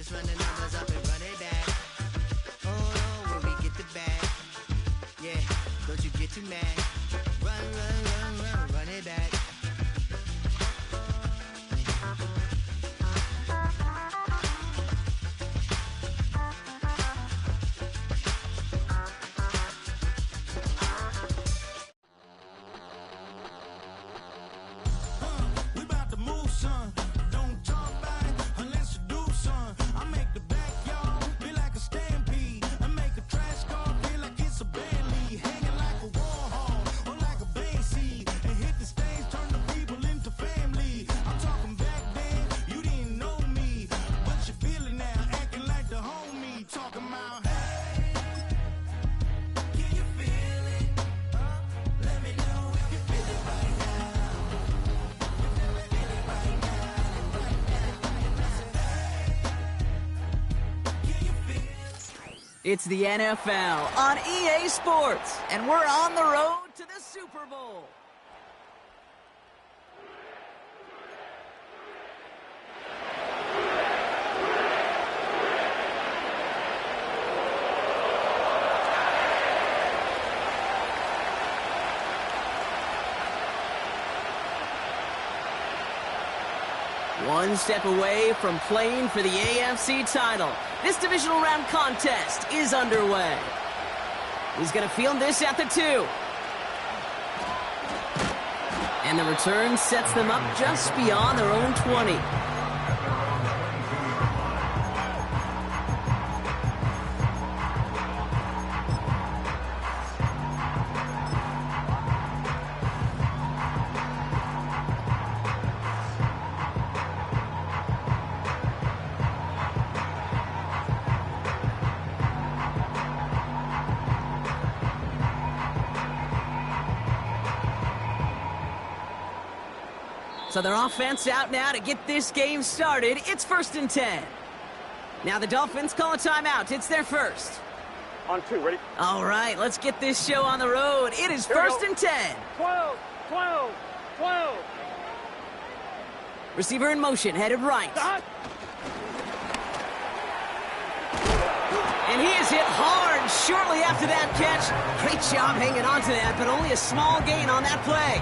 Just run the numbers up and run it back. Oh no, when we get the bag. Yeah, don't you get too mad. Run it back. It's the NFL on EA Sports, and we're on the road to the Super Bowl. One step away from playing for the AFC title. This divisional round contest is underway. He's going to field this at the 2. And the return sets them up just beyond their own 20. So their offense out now to get this game started. It's 1st and 10. Now the Dolphins call a timeout. It's their first. On 2, ready? All right, let's get this show on the road. It is 1st and 10. 12. Receiver in motion, headed right. And he is hit hard shortly after that catch. Great job hanging on to that, but only a small gain on that play.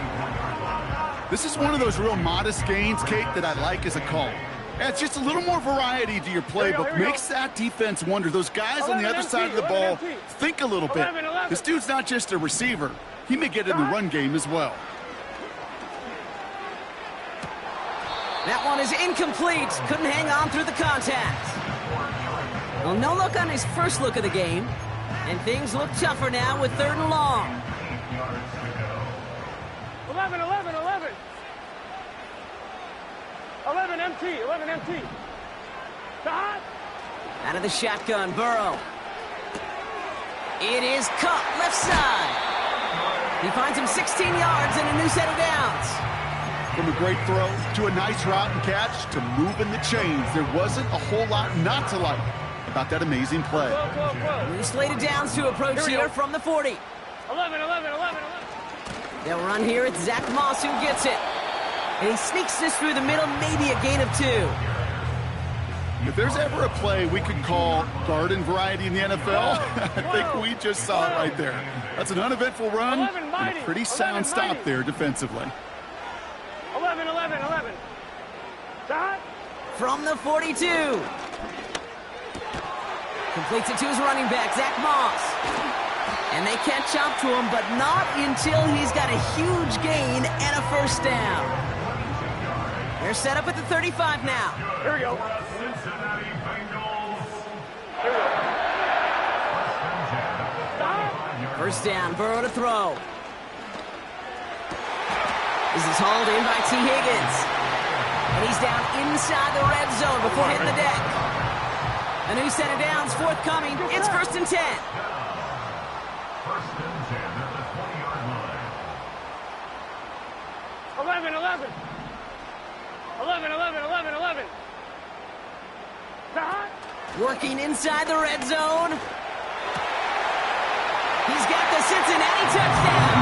This is one of those real modest gains, Kate, that I like as a call. Adds just a little more variety to your playbook. Makes that defense wonder. Those guys on the other side of the ball think a little bit. This dude's not just a receiver. He may get in the run game as well. That one is incomplete. Couldn't hang on through the contact. Well, no look on his first look of the game. And things look tougher now with 3rd and long. 11 empty. Out of the shotgun, Burrow. It is caught left side. He finds him 16 yards and a new set of downs. From a great throw to a nice route and catch to moving the chains, there wasn't a whole lot not to like about that amazing play. New slate of downs to approach here from the 40. 11. They'll run here. It's Zach Moss who gets it. And he sneaks this through the middle, maybe a gain of 2. If there's ever a play we could call garden variety in the NFL, I think we just saw it right there. That's an uneventful run and a pretty sound stop there defensively. 11. From the 42. Completes it to his running back, Zach Moss. And they catch up to him, but not until he's got a huge gain and a first down. They're set up at the 35 now. Here we go. First down, Burrow to throw. This is hauled in by T. Higgins. And he's down inside the red zone before hitting the deck. A new set of downs forthcoming. It's 1st and 10. 11. Working inside the red zone. He's got the Cincinnati touchdown.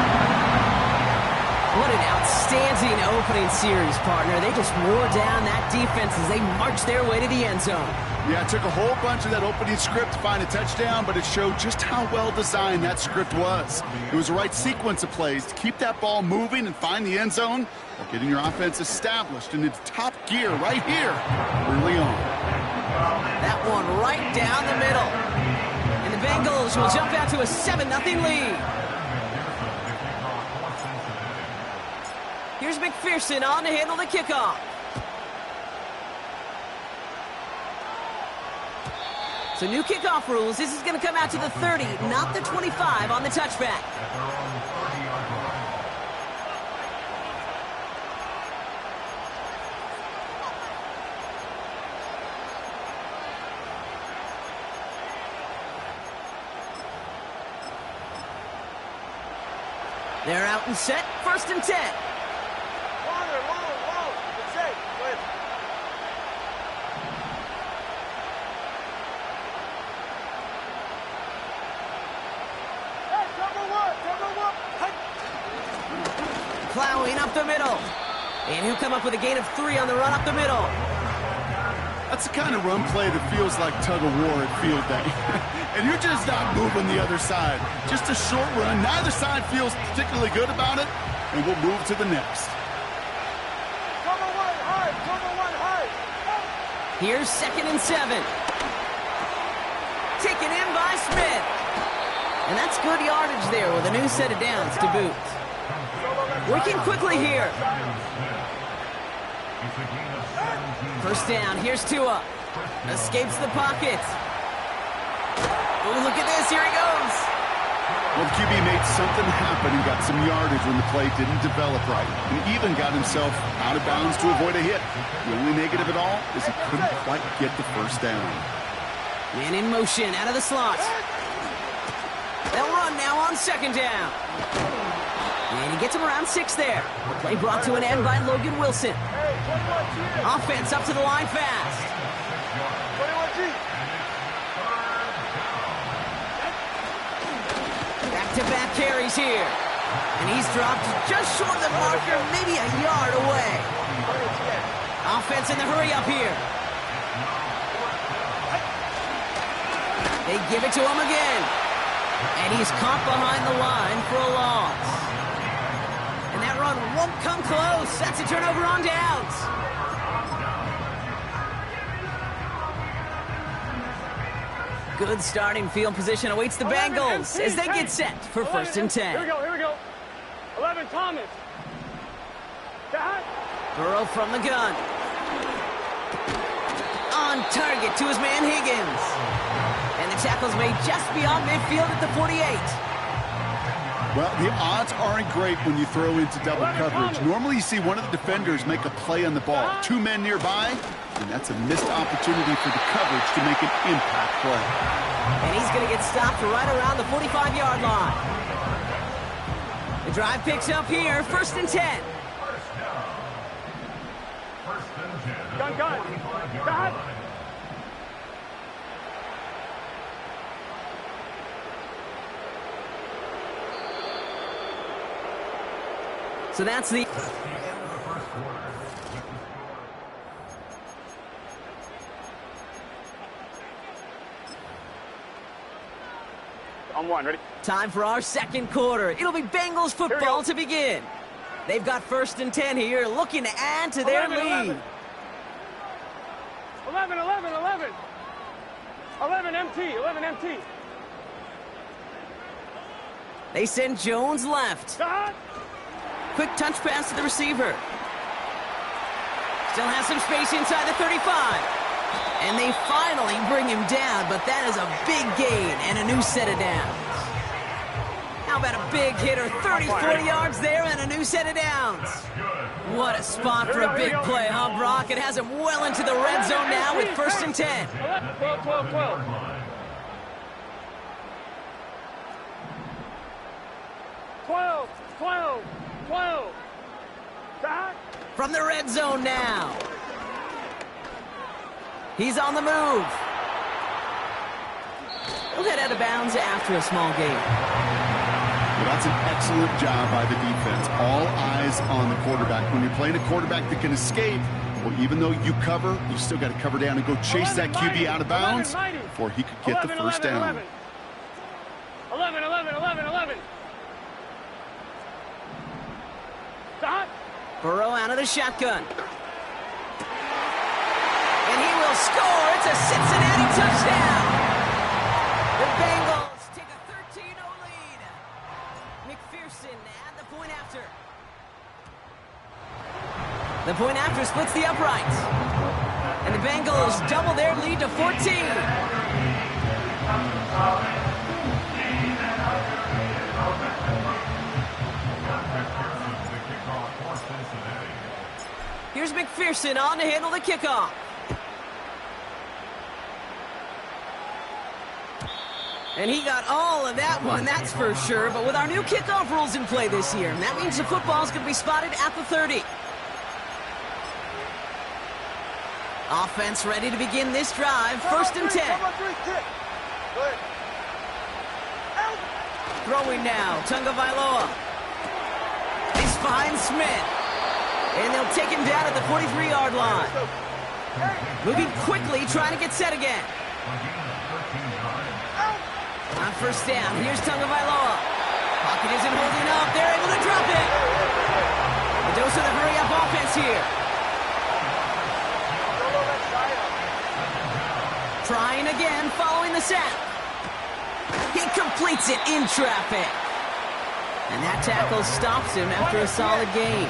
What an outstanding opening series, partner. They just wore down that defense as they marched their way to the end zone. Yeah, it took a whole bunch of that opening script to find a touchdown, but it showed just how well designed that script was. It was the right sequence of plays to keep that ball moving and find the end zone while getting your offense established in its top gear right here early on. That one right down the middle. And the Bengals will jump out to a 7-0 lead. Here's McPherson on to handle the kickoff. So new kickoff rules. This is going to come out to the 30, not the 25 on the touchback. They're out and set. 1st and 10. Plowing up the middle. And he'll come up with a gain of 3 on the run up the middle. That's the kind of run play that feels like tug-of-war at field day. And you're just not moving the other side. Just a short run. Neither side feels particularly good about it. And we'll move to the next. Here's 2nd and 7. Taken in by Smith. And that's good yardage there with a new set of downs to boot. Working quickly here. 1st down. Here's Tua. Escapes the pocket. Oh, look at this. Here he goes. Well, the QB made something happen and got some yardage when the play didn't develop right. And even got himself out of bounds to avoid a hit. The only negative at all is he couldn't quite get the 1st down. Man in motion out of the slot. They'll run now on 2nd down. And he gets him around 6 there. The play brought to an end by Logan Wilson. Offense up to the line fast. Back-to-back carries here. And he's dropped just short of the marker, maybe a yard away. Offense in the hurry up here. They give it to him again. And he's caught behind the line for a loss. And that run won't come close. That's a turnover on downs. Good starting field position awaits the Bengals as they get set for 1st and 10. Here we go. 11 Thomas. Burrow from the gun. On target to his man Higgins. And the tackle's made just beyond midfield at the 48. Well, the odds aren't great when you throw into double coverage. Normally you see one of the defenders make a play on the ball. 2 men nearby, and that's a missed opportunity for the coverage to make an impact play. And he's going to get stopped right around the 45-yard line. The drive picks up here, 1st and 10. Gun. So that's the... On 1, ready? Time for our 2nd quarter. It'll be Bengals football to begin. They've got 1st and 10 here, looking to add to their lead. 11. 11 MT. They send Jones left. Quick touch pass to the receiver. Still has some space inside the 35. And they finally bring him down, but that is a big gain and a new set of downs. How about a big hitter, 30, 40 yards there and a new set of downs. What a spot for a big play, huh, Brock? It has him well into the red zone now with 1st and 10. 12. From the red zone now. He's on the move. He'll get out of bounds after a small gain. Well, that's an excellent job by the defense. All eyes on the quarterback. When you're playing a quarterback that can escape, well, even though you cover, you still got to cover down and go chase that QB out of bounds before he could get the first down. 11. Stop. Burrow out of the shotgun. And he will score. It's a Cincinnati touchdown. The Bengals take a 13-0 lead. McPherson at the point after. The point after splits the uprights. And the Bengals double their lead to 14. Here's McPherson on to handle the kickoff. And he got all of that one, that's for sure. But with our new kickoff rules in play this year, that means the football's going to be spotted at the 30. Offense ready to begin this drive. First and 10. Throwing now, Tagovailoa. He's fine Smith. And they'll take him down at the 43-yard line. Moving quickly, trying to get set again. On first down, here's Tagovailoa. Pocket isn't holding up. They're able to drop it. A dose of the hurry-up offense here. Trying again, following the sack. He completes it in traffic. And that tackle stops him after a solid gain.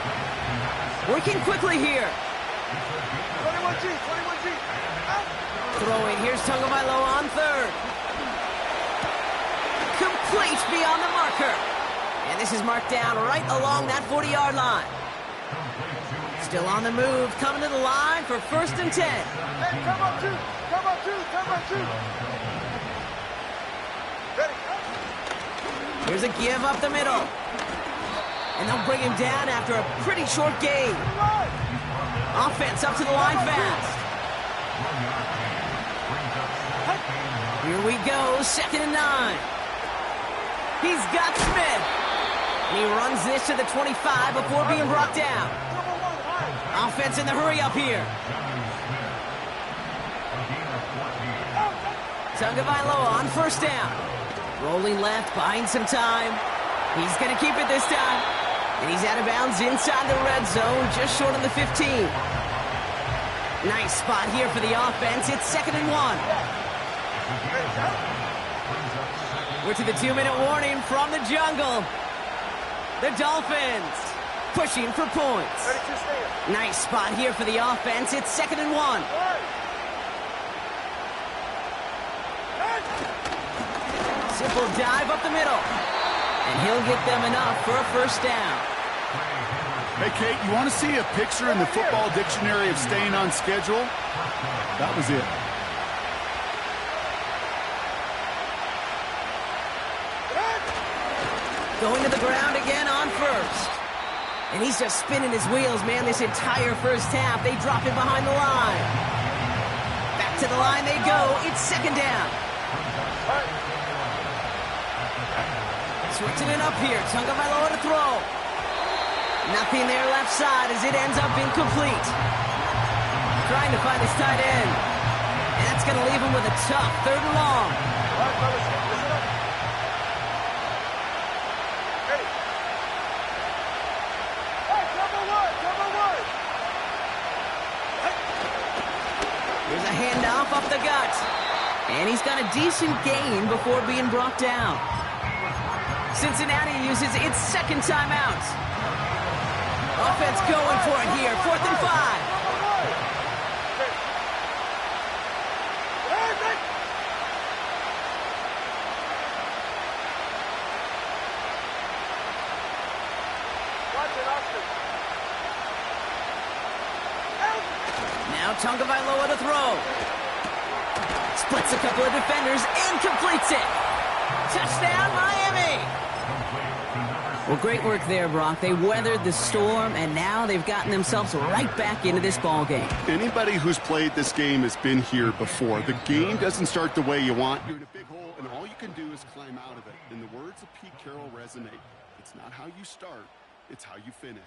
Working quickly here. 21G. Throwing, here's Tagovailoa on third. Complete beyond the marker. And this is marked down right along that 40-yard line. Still on the move, coming to the line for first and 10. Hey, come up two. Ready. Here's a give up the middle. And they'll bring him down after a pretty short gain. Offense up to the line fast. Here we go, second and 9. He's got Smith. And he runs this to the 25 before being brought down. Offense in the hurry-up here. Tagovailoa on first down. Rolling left, buying some time. He's going to keep it this time. And he's out of bounds inside the red zone, just short of the 15. Nice spot here for the offense. It's second and 1. We're to the 2-minute warning from the jungle. The Dolphins pushing for points. Nice spot here for the offense. It's second and 1. Simple dive up the middle. And he'll get them enough for a first down. Hey, Kate, you want to see a picture in the football dictionary of staying on schedule? That was it. Going to the ground again on first. And he's just spinning his wheels, man, this entire first half. They drop it behind the line. Back to the line they go. It's second down. Switching it up here. Tagovailoa to throw. Nothing there left side as it ends up incomplete. Trying to find his tight end. And that's going to leave him with a tough third and long. Here's a handoff up the gut. And he's got a decent gain before being brought down. Cincinnati uses its second timeout. Offense going for it here. 4th and 5. Now Tagovailoa to throw. Splits a couple of defenders and completes it. Touchdown, Miami! Well, great work there, Brock. They weathered the storm, and now they've gotten themselves right back into this ball game. Anybody who's played this game has been here before. The game doesn't start the way you want. You're in a big hole, and all you can do is climb out of it. And the words of Pete Carroll resonate. It's not how you start, it's how you finish.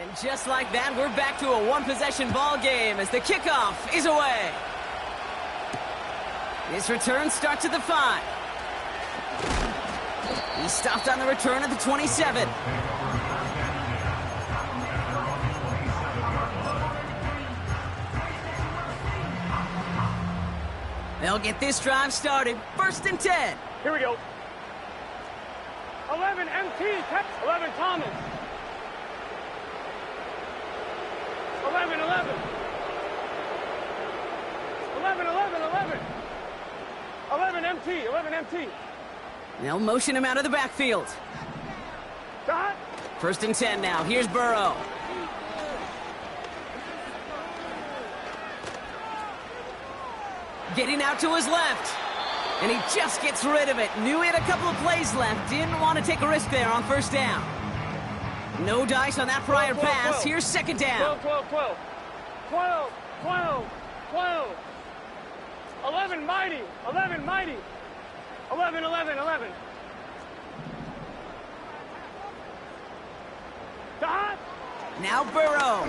And just like that, we're back to a one-possession ball game as the kickoff is away. His return starts at the 5. He stopped on the return at the 27. They'll get this drive started. 1st and 10. Here we go. 11 MT, 11 Thomas. 11, 11. 11, 11, 11. 11 MT, 11 MT. They'll motion him out of the backfield. Dot. 1st and 10 now. Here's Burrow. Getting out to his left. And he just gets rid of it. Knew he had a couple of plays left. Didn't want to take a risk there on 1st down. No dice on that prior 12, pass. 12. Here's 2nd down. 12, 12, 12. 12, 12, 12. 11 mighty, 11 mighty. 11, 11, 11. Dot. Now Burrow.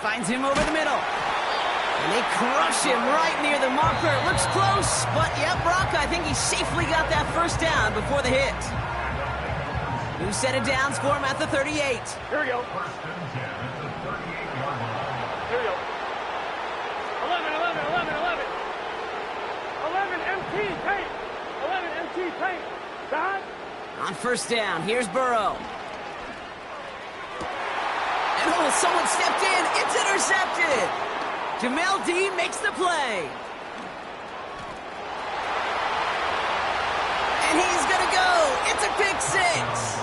Finds him over the middle. And they crush him right near the marker. Looks close, but yeah, Brock, I think he safely got that 1st down before the hit. New set it down, score him at the 38. Here we go. Here we go. 11, 11, 11, 11. 11 MT tank. 11 MT tank. Dot. On 1st down, here's Burrow. And oh, someone stepped in. It's intercepted. Jamel Dean makes the play. And he's going to go. It's a pick 6.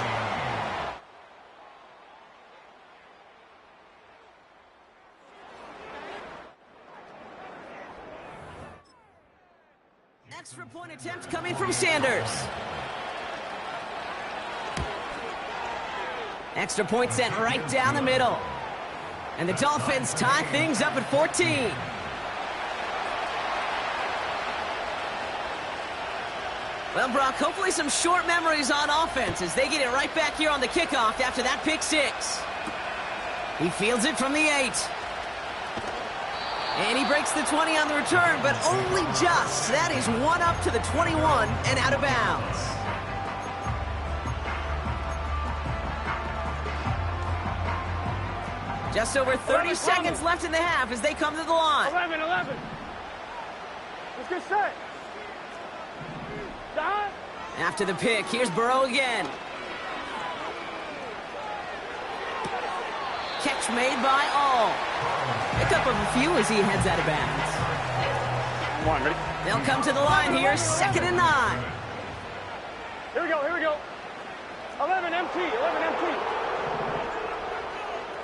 Extra point attempt coming from Sanders. Extra point sent right down the middle. And the Dolphins tie things up at 14. Well, Brock, hopefully some short memories on offense as they get it right back here on the kickoff after that pick 6. He fields it from the 8. And he breaks the 20 on the return, but only just. That is one up to the 21 and out of bounds. Just over 30 seconds left in the half as they come to the line. 11, 11. Let's get set. Dot. After the pick, here's Burrow again. Catch made by All. Pick up of a few as he heads out of bounds. Come on, ready? They'll come to the line here, 2nd and 9. Here we go, here we go. 11 MT, 11 MT.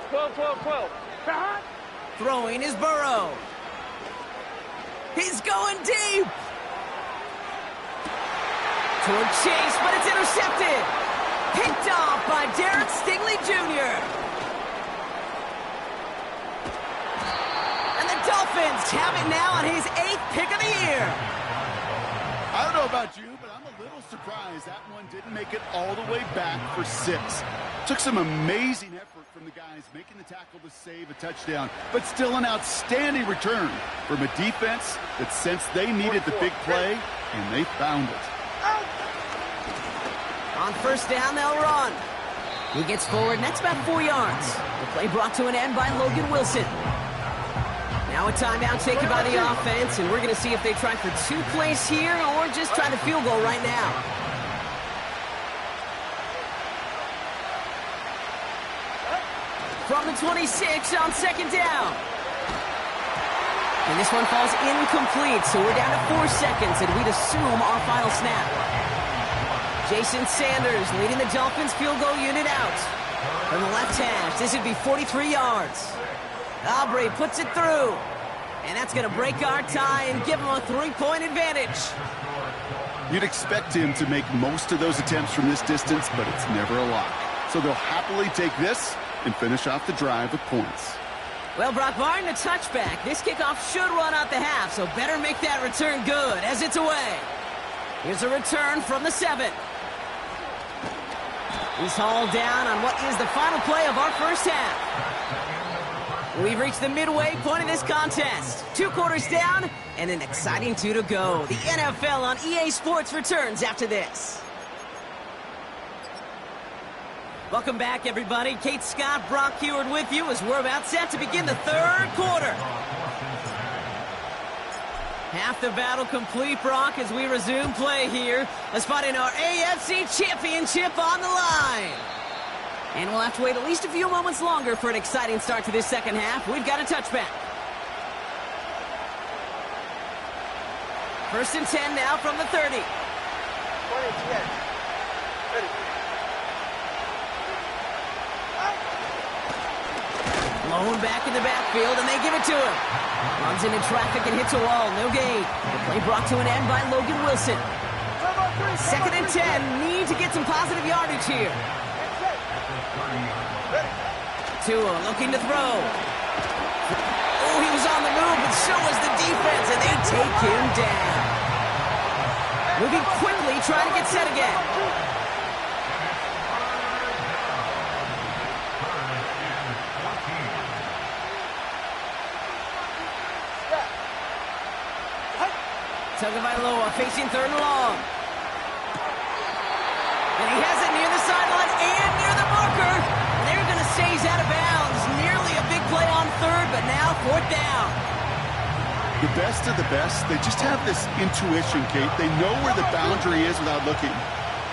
12, 12, 12. Dot. Throwing is Burrow. He's going deep. Toward Chase, but it's intercepted. Picked off by Derek Stingley Jr. And the Dolphins have it now on his 8th pick of the year. I don't know about you, but I'm a little surprised that one didn't make it all the way back for 6. Took some amazing effort from the guys making the tackle to save a touchdown, but still an outstanding return from a defense that sensed they needed the big play, and they found it. On 1st down, they'll run. He gets forward, and that's about 4 yards. The play brought to an end by Logan Wilson. Now a timeout taken by the offense, and we're going to see if they try for 2 plays here or just try the field goal right now. From the 26 on 2nd down. And this one falls incomplete, so we're down to 4 seconds, and we'd assume our final snap. Jason Sanders leading the Dolphins field goal unit out. From the left hash, this would be 43 yards. Aubrey puts it through. And that's going to break our tie and give them a 3-point advantage. You'd expect him to make most of those attempts from this distance, but it's never a lock. So they'll happily take this and finish off the drive with points. Well, Brock Martin, a touchback. This kickoff should run out the half, so better make that return good as it's away. Here's a return from the 7. He's hauled down on what is the final play of our first half. We've reached the midway point of this contest. 2 quarters down and an exciting 2 to go. The NFL on EA Sports returns after this. Welcome back, everybody. Kate Scott, Brock Huard with you as we're about set to begin the 3rd quarter. Half the battle complete, Brock, as we resume play here. A spot in our AFC Championship on the line. And we'll have to wait at least a few moments longer for an exciting start to this second half. We've got a touchback. 1st and 10 now from the 30. 20, 10. Ready. Blown back in the backfield, and they give it to him. Runs into traffic and hits a wall. No gain. The play brought to an end by Logan Wilson. 2nd and 10. Need to get some positive yardage here. Tua looking to throw. Oh, he was on the move, but so was the defense, and they take him down. Moving quickly, trying to get set again. Tagovailoa facing 3rd and long. And he has it near the sideline and near the marker. And they're going to say he's out of bounds. Nearly a big play on 3rd, but now 4th down. The best of the best, they just have this intuition, Kate. They know where the boundary is without looking.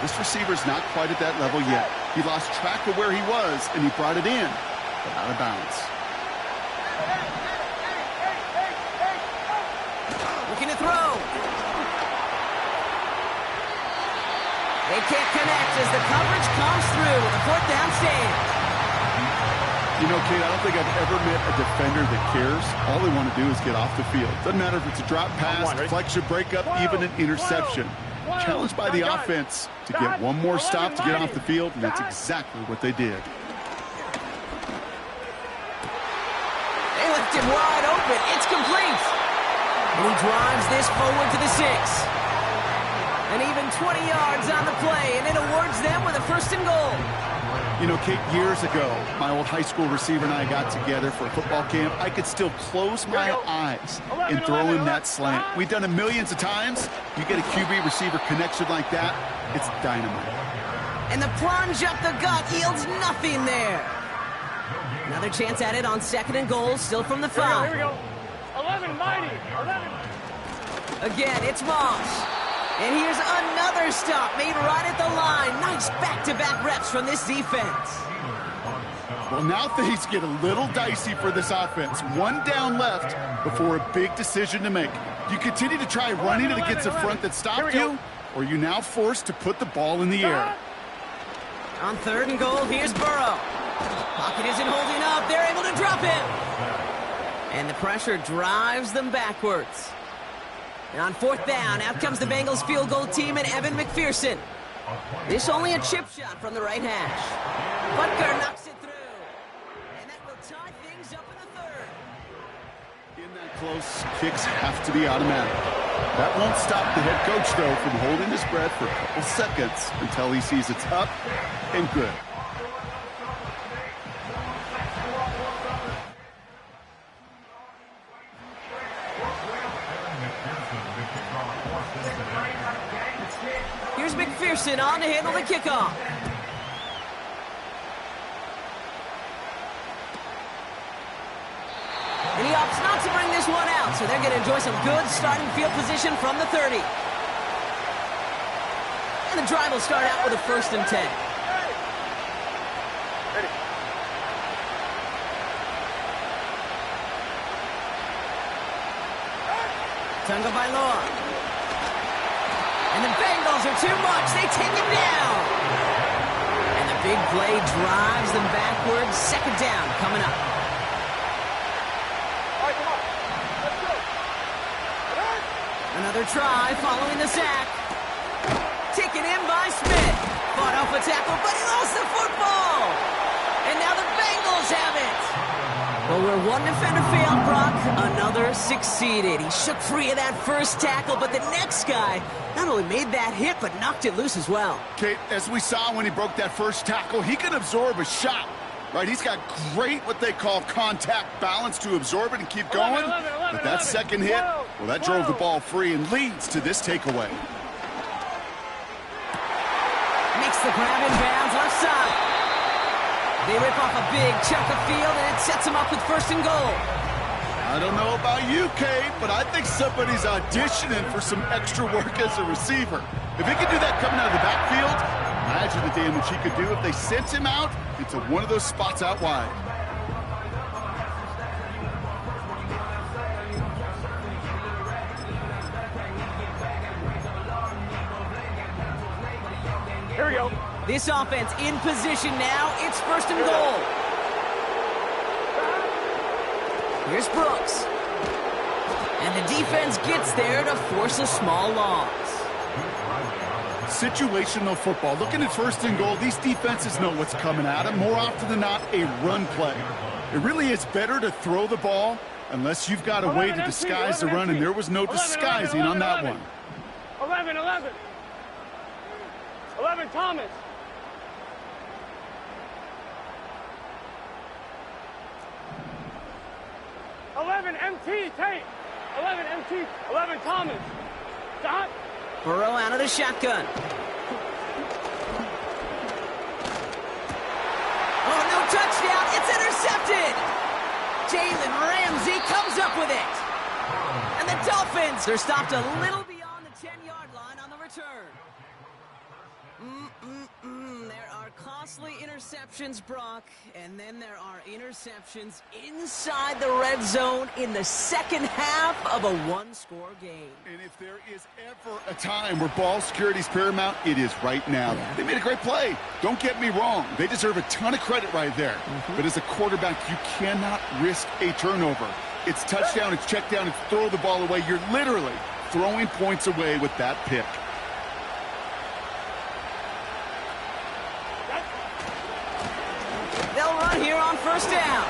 This receiver's not quite at that level yet. He lost track of where he was, and he brought it in, but out of bounds. Looking to throw. They can't connect as the coverage comes through with a 4th down stand. You know, Kate, I don't think I've ever met a defender that cares. All they want to do is get off the field. Doesn't matter if it's a drop pass, deflection, breakup, even an interception. Challenged by the offense to get one more stop to get off the field, and that's exactly what they did. They left him wide open. It's complete. And he drives this forward to the 6. And even 20 yards on the play, and it awards them with a 1st and goal. You know, Kate, years ago, my old high school receiver and I got together for a football camp. I could still close my eyes and throw him that slant. We've done it millions of times. You get a QB receiver connection like that, it's dynamite. And the plunge up the gut yields nothing there. Another chance at it on 2nd and goal, still from the 5. Here we go. 11, mighty. 11. Again, it's Moss. And here's another stop made right at the line. Nice back-to-back reps from this defense. Well, now things get a little dicey for this offense. 1 down left before a big decision to make. Do you continue to try running it against a front that stopped you, or are you now forced to put the ball in the air? On 3rd and goal, here's Burrow. Pocket isn't holding up. They're able to drop him. And the pressure drives them backwards. And on 4th down, out comes the Bengals field goal team and Evan McPherson. This only a chip shot from the right hash. Butker knocks it through. And that will tie things up in the 3rd. In that close, kicks have to be automatic. That won't stop the head coach, though, from holding his breath for a couple seconds until he sees it's up and good. Here's McPherson on to handle the kickoff. And he opts not to bring this one out, so they're going to enjoy some good starting field position from the 30. And the drive will start out with a 1st and 10. Ready. Tagovailoa. And the Bengals are too much. They take him down. And the big play drives them backwards. 2nd down coming up. All right, come on. Let's go. Another try following the sack. Taken in by Smith. Fought off a tackle, but he lost the football. And now the Bengals have it. Well, where one defender failed, Brock, another succeeded. He shook free of that first tackle, but the next guy not only made that hit, but knocked it loose as well. Kate, as we saw when he broke that first tackle, he can absorb a shot. Right, he's got great, what they call contact balance to absorb it and keep going. But that second hit, well, that drove the ball free and leads to this takeaway. Makes the grab in bounds left side. They rip off a big chunk of field, and it sets them up with 1st and goal. I don't know about you, Kate, but I think somebody's auditioning for some extra work as a receiver. If he could do that coming out of the backfield, imagine the damage he could do if they sent him out into one of those spots out wide. Here we go. This offense in position now. It's 1st and goal. Here's Brooks. And the defense gets there to force a small loss. Situational football. Looking at 1st and goal, these defenses know what's coming at them. More often than not, a run play. It really is better to throw the ball unless you've got a way to disguise the run, and there was no disguising on that one. 11, Thomas. 11, MT, Tate. 11, MT. 11, Thomas. Stop. Burrow out of the shotgun. Oh, no touchdown. It's intercepted. Jalen Ramsey comes up with it. And the Dolphins are stopped a little beyond the 10-yard line on the return. There are costly interceptions, Brock, and then there are interceptions inside the red zone in the second half of a one-score game. And if there is ever a time where ball security is paramount, it is right now. They made a great play. Don't get me wrong. They deserve a ton of credit right there. But as a quarterback, you cannot risk a turnover. It's touchdown, it's check down, it's throw the ball away. You're literally throwing points away with that pick. They'll run here on 1st down.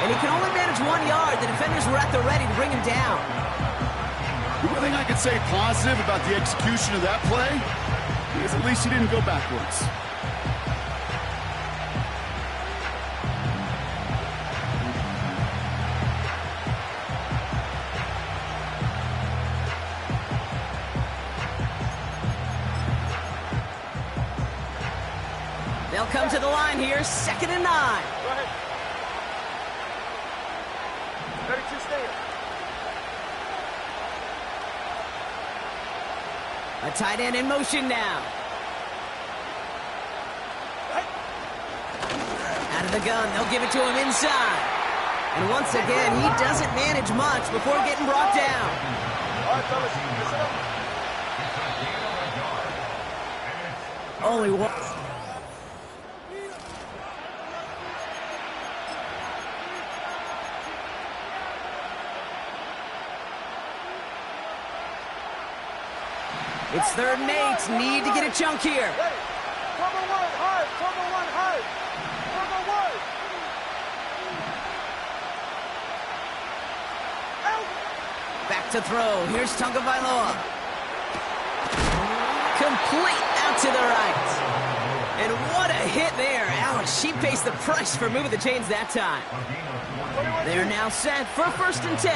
And he can only manage 1 yard. The defenders were at the ready to bring him down. The one thing I could say positive about the execution of that play is at least he didn't go backwards. They'll come to the line here, 2nd and 9. Go ahead. 32 stay. A tight end in motion now. Out of the gun, they'll give it to him inside. And once again, he doesn't manage much before getting brought down. All right, fellas, listen up. Only one. It's 3rd and 8. Need to get a chunk here. Cover 1, hard. Cover 1, hard. Cover 1. Back to throw. Here's Tagovailoa. Complete out to the right. And what a hit there. Ouch, she pays the price for moving the chains that time. They're now set for 1st and 10.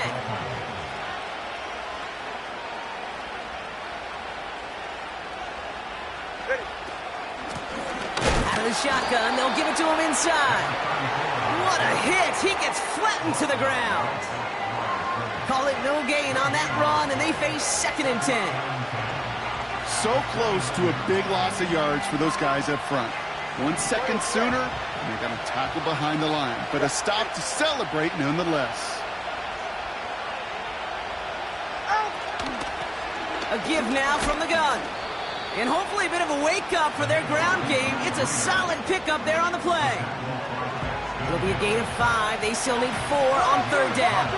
The shotgun, they'll give it to him inside. What a hit. He gets flattened to the ground. Call it no gain on that run, and they face 2nd and 10. So close to a big loss of yards for those guys up front. 1 second sooner, and they got a tackle behind the line. But a stop to celebrate nonetheless. A give now from the gun. And hopefully a bit of a wake-up for their ground game. It's a solid pickup there on the play. It'll be a gain of 5. They still need 4 on 3rd down.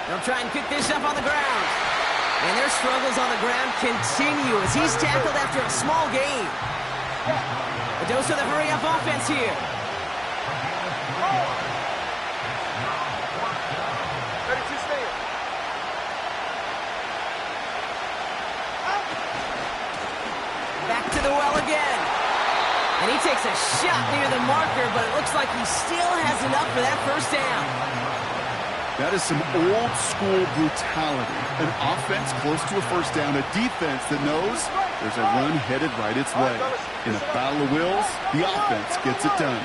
They'll try and pick this up on the ground. And their struggles on the ground continue as he's tackled after a small gain. A dose of the hurry-up offense here. Back to the well again. And he takes a shot near the marker, but it looks like he still has enough for that first down. That is some old-school brutality. An offense close to a first down, a defense that knows there's a run headed right its way. In a battle of wills, the offense gets it done.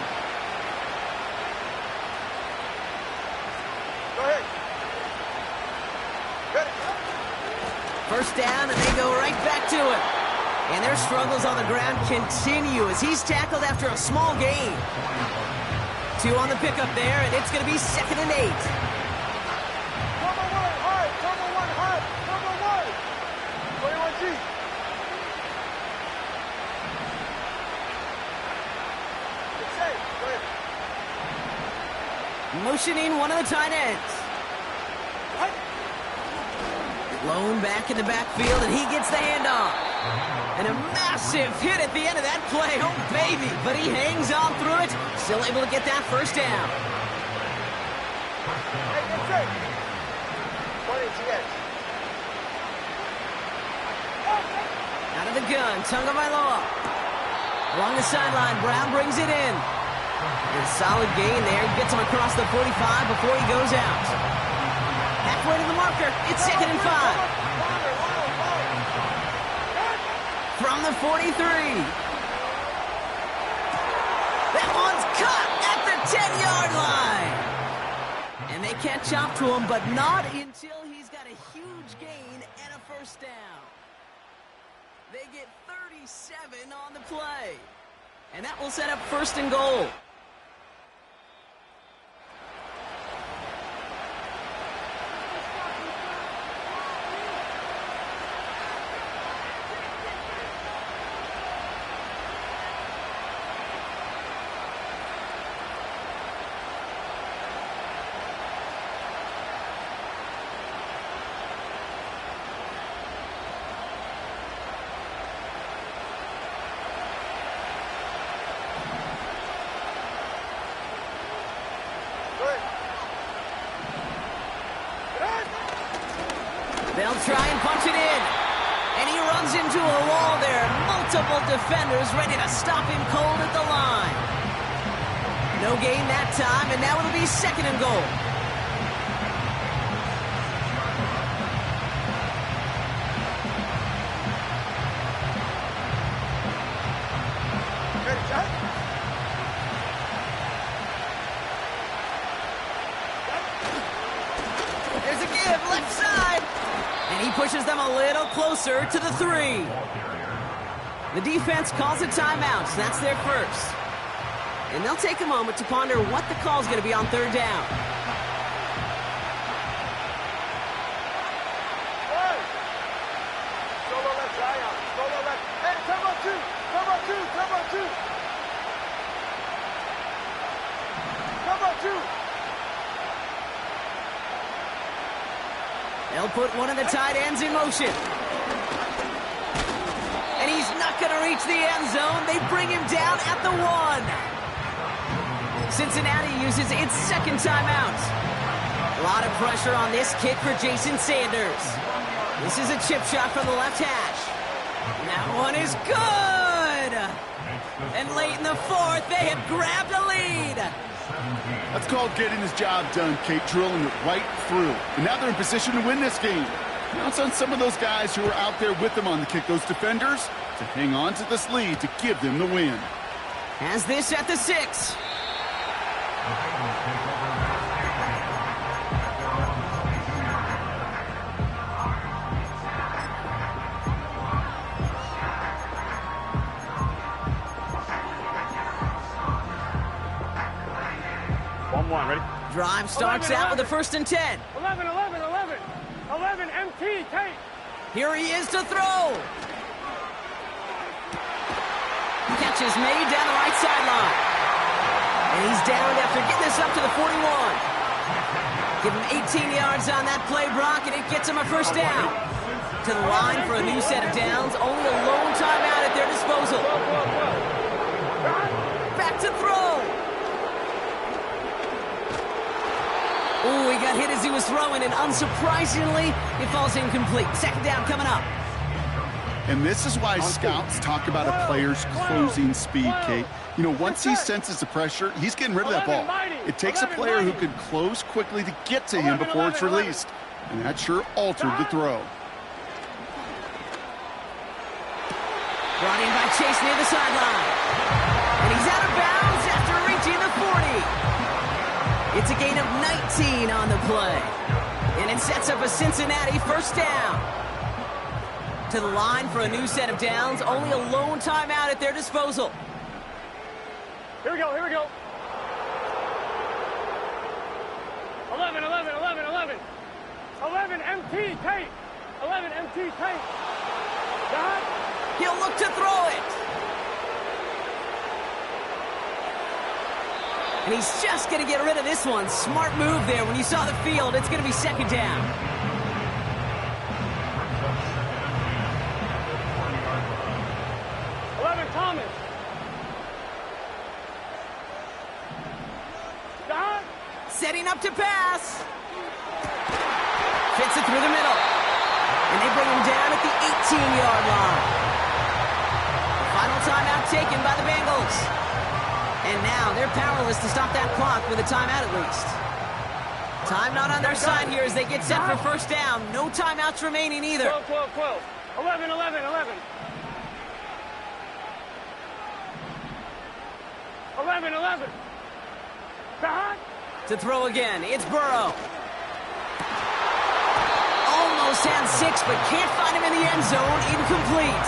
First down, and they go right back to it. And their struggles on the ground continue as he's tackled after a small gain. 2 on the pickup there, and it's going to be 2nd and 8. Motioning one of the tight ends. Blown back in the backfield, and he gets the handoff. And a massive hit at the end of that play. Oh, baby. But he hangs on through it. Still able to get that first down. Out of the gun, Tagovailoa. Along the sideline, Brown brings it in. A solid gain there. Gets him across the 45 before he goes out. Halfway to the marker. It's 2nd and 5. From the 43. That one's caught at the 10-yard line. And they catch up to him, but not until he's got a huge gain and a first down. They get 37 on the play. And that will set up 1st and goal. They'll try and punch it in. And he runs into a wall there. Multiple defenders ready to stop him cold at the line. No gain that time, and now it'll be 2nd and goal. There's a give, left side. And he pushes them a little closer to the 3. The defense calls a timeout, so that's their first. And they'll take a moment to ponder what the call's going to be on 3rd down. Solo left, Zion. Solo left. Hey, come on, 2. Come on, 2. Come on, 2. Come on, 2. They'll put one of the tight ends in motion. And he's not going to reach the end zone. They bring him down at the 1. Cincinnati uses its 2nd timeout. A lot of pressure on this kick for Jason Sanders. This is a chip shot from the left hash. And that one is good. And late in the 4th, they have grabbed a lead. That's called getting his job done, Kate, drilling it right through. And now they're in position to win this game. Now it's on some of those guys who are out there with them on the kick, those defenders, to hang on to this lead to give them the win. Has this at the 6. Ready? Drive starts 11, out with a 1st and 10. 11, 11, 11. 11, MT, Tate. Here he is to throw. Catch is made down the right sideline. And he's down after getting this up to the 41. Give him 18 yards on that play, Brock, and it gets him a first down. To the line for a new set of downs. Only a lone timeout at their disposal. Back to throw. Ooh, he got hit as he was throwing, and unsurprisingly, it falls incomplete. Second down coming up. And this is why scouts talk about a player's closing speed, Kate. You know, once he senses the pressure, he's getting rid of that ball. It takes a player who can close quickly to get to him before it's released. And that sure altered the throw. Brought in by Chase near the sideline. And he's out of bounds after reaching the 40. It's a gain of 19 on the play. And it sets up a Cincinnati first down. To the line for a new set of downs. Only a lone timeout at their disposal. Here we go, here we go. 11, 11, 11, 11. 11 MT, Tate. 11 MT, Tate. Got it? He'll look to throw it. And he's just going to get rid of this one. Smart move there. When you saw the field, it's going to be second down. Thomas. Setting up to pass. Fits it through the middle. And they bring him down at the 18-yard line. The final timeout taken by the Bengals. And now they're powerless to stop that clock with a timeout at least. Time not on their side here as they get set for first down. No timeouts remaining either. 12, 12, 12. 11, 11, 11. 11, 11. Behind. To throw again, it's Burrow. Almost had 6, but can't find him in the end zone. Incomplete.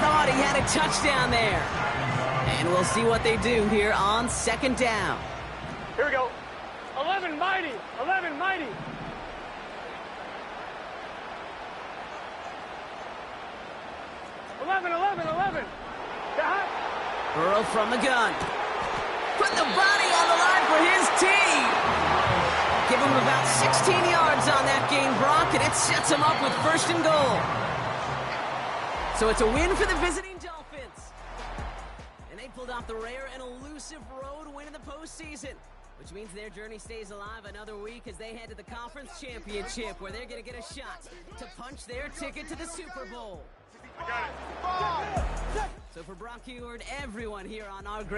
Thought he had a touchdown there. And we'll see what they do here on second down. Here we go. 11 mighty. 11 mighty. Burrow from the gun. Put the body on the line for his team. Give him about 16 yards on that gain, Brock, and it sets him up with first and goal. So it's a win for the visiting Dolphins. And they pulled off the rare and elusive road win in the postseason, which means their journey stays alive another week as they head to the conference championship, where they're going to get a shot to punch their ticket to the Super Bowl. I got it. So for Brock Huard, everyone here on our great